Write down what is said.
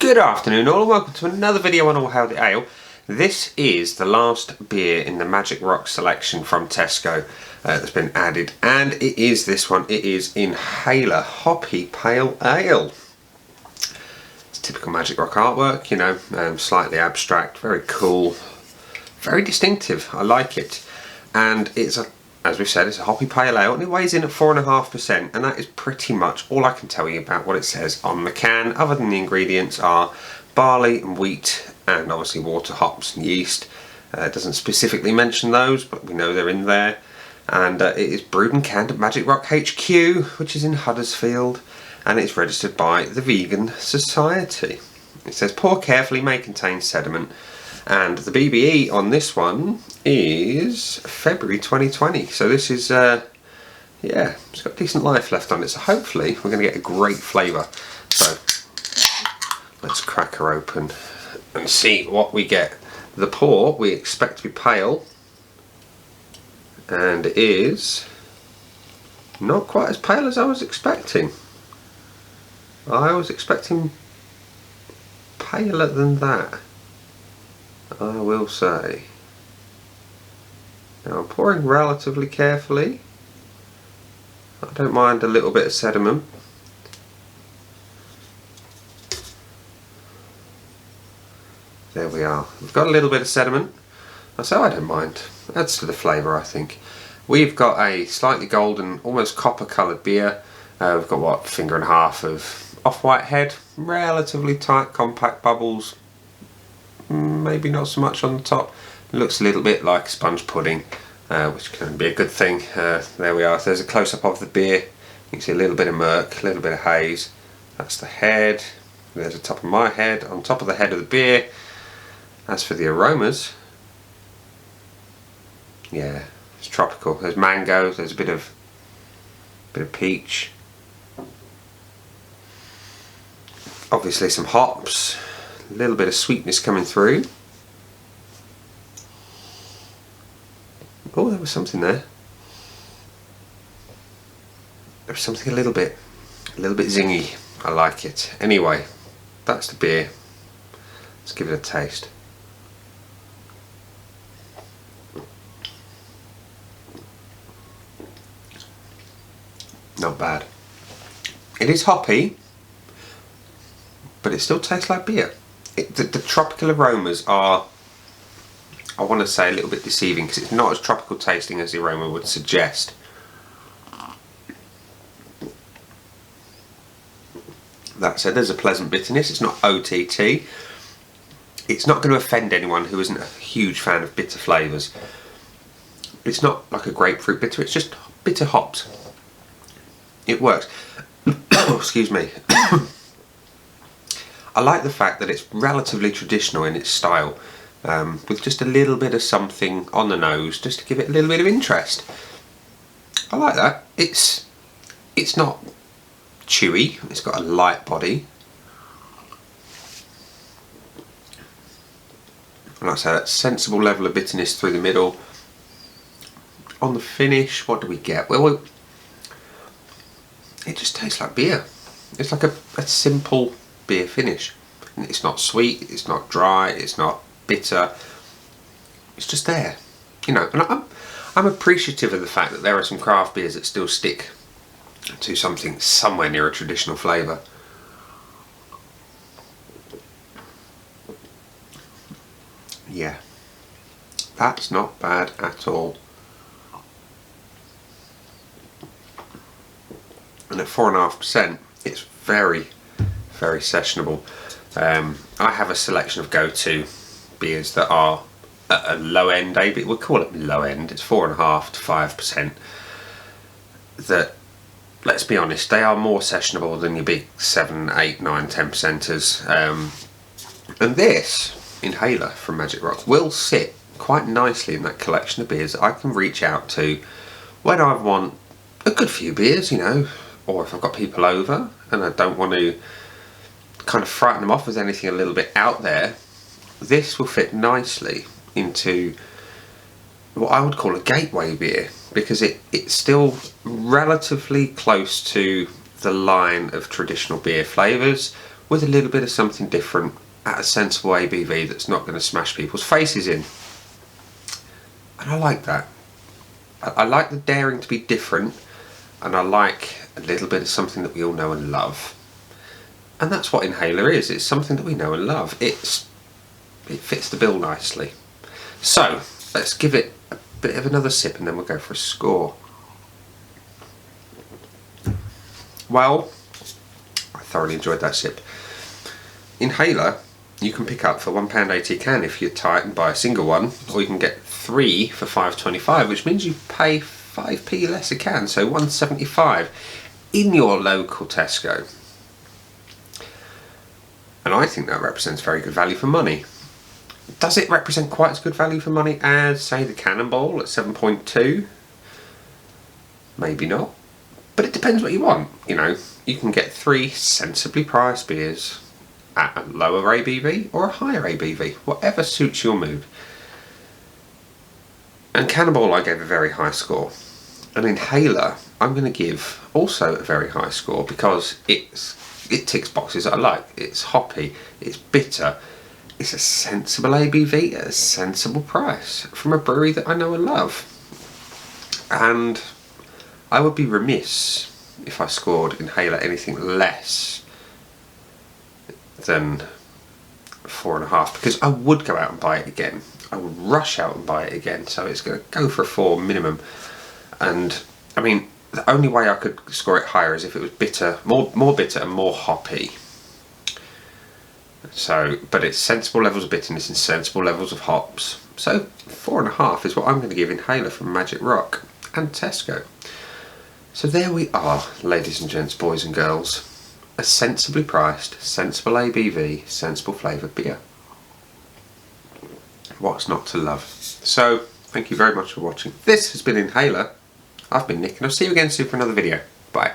Good afternoon all and welcome to another video on All Hail the Ale. This is the last beer in the Magic Rock selection from Tesco that's been added, and it is this one. It is Inhaler Hoppy Pale Ale. It's typical Magic Rock artwork, you know, slightly abstract, very cool, very distinctive. I like it, and it's a, as we've said, it's a hoppy pale ale, and it weighs in at 4.5%, and that is pretty much all I can tell you about what it says on the can, other than the ingredients are barley and wheat, and obviously water, hops and yeast. It doesn't specifically mention those, but we know they're in there. And it is brewed and canned at Magic Rock HQ, which is in Huddersfield, and it's registered by the Vegan Society. It says pour carefully, may contain sediment. And the BBE on this one is February 2020. So this is, yeah, it's got decent life left on it. So hopefully we're going to get a great flavour. So let's crack her open and see what we get. The pour we expect to be pale, and it is not quite as pale as I was expecting. I was expecting paler than that, I will say. Now I'm pouring relatively carefully. I don't mind a little bit of sediment. There we are. We've got a little bit of sediment. So I don't mind. Adds to the flavour, I think. We've got a slightly golden, almost copper coloured beer. We've got what, finger and a half of off-white head. Relatively tight, compact bubbles. Maybe not so much on the top. It looks a little bit like sponge pudding, which can be a good thing. There we are. There's a close-up of the beer. You can see a little bit of murk, a little bit of haze. That's the head. There's the top of my head. On top of the head of the beer. As for the aromas, yeah, it's tropical. There's mango. There's a bit of peach. Obviously some hops. A little bit of sweetness coming through. Oh, there was something there. There was something a little bit zingy. I like it. Anyway, that's the beer. Let's give it a taste. Not bad. It is hoppy, but it still tastes like beer. The tropical aromas are, I want to say, a little bit deceiving because it's not as tropical tasting as the aroma would suggest. That said, there's a pleasant bitterness. It's not OTT. It's not going to offend anyone who isn't a huge fan of bitter flavours. It's not like a grapefruit bitter, it's just bitter hops. It works. Excuse me. I like the fact that it's relatively traditional in its style, with just a little bit of something on the nose, just to give it a little bit of interest. I like that. It's not chewy. It's got a light body. And like I say, that sensible level of bitterness through the middle. On the finish, what do we get? Well, it just tastes like beer. It's like a simple beer finish. And it's not sweet, it's not dry, it's not bitter. It's just there. You know, and I'm appreciative of the fact that there are some craft beers that still stick to something somewhere near a traditional flavour. Yeah. That's not bad at all. And at 4.5%, it's very, very sessionable. I have a selection of go-to beers that are at a low end, we'll call it low end, it's 4.5 to 5%. That, let's be honest, they are more sessionable than your big 7, 8, 9, 10%ers. And this Inhaler from Magic Rock will sit quite nicely in that collection of beers that I can reach out to when I want a good few beers, you know, or if I've got people over and I don't want to kind of frighten them off with anything a little bit out there. This will fit nicely into what I would call a gateway beer, because it's still relatively close to the line of traditional beer flavours with a little bit of something different at a sensible ABV that's not going to smash people's faces in. And I like that. I like the daring to be different, and I like a little bit of something that we all know and love. And that's what Inhaler is. It's something that we know and love. It fits the bill nicely. So let's give it a bit of another sip and then we'll go for a score. Well, I thoroughly enjoyed that sip. Inhaler you can pick up for £1.80 a can if you're tight and buy a single one, or you can get 3 for £5.25, which means you pay 5p less a can, so £1.75 in your local Tesco. And I think that represents very good value for money. Does it represent quite as good value for money as, say, the Cannonball at 7.2? Maybe not. But it depends what you want. You know, you can get 3 sensibly priced beers at a lower ABV or a higher ABV, whatever suits your mood. And Cannonball I gave a very high score. And Inhaler I'm going to give also a very high score because it ticks boxes that I like. It's hoppy, it's bitter, it's a sensible ABV at a sensible price from a brewery that I know and love. And I would be remiss if I scored Inhaler anything less than 4.5, because I would go out and buy it again. I would rush out and buy it again, so it's going to go for a 4 minimum. And I mean, the only way I could score it higher is if it was bitter, more bitter and more hoppy. So, but it's sensible levels of bitterness and sensible levels of hops. So 4.5 is what I'm going to give Inhaler from Magic Rock and Tesco. So there we are, ladies and gents, boys and girls. A sensibly priced, sensible ABV, sensible flavoured beer. What's not to love? So, thank you very much for watching. This has been Inhaler. I've been Nick, and I'll see you again soon for another video. Bye.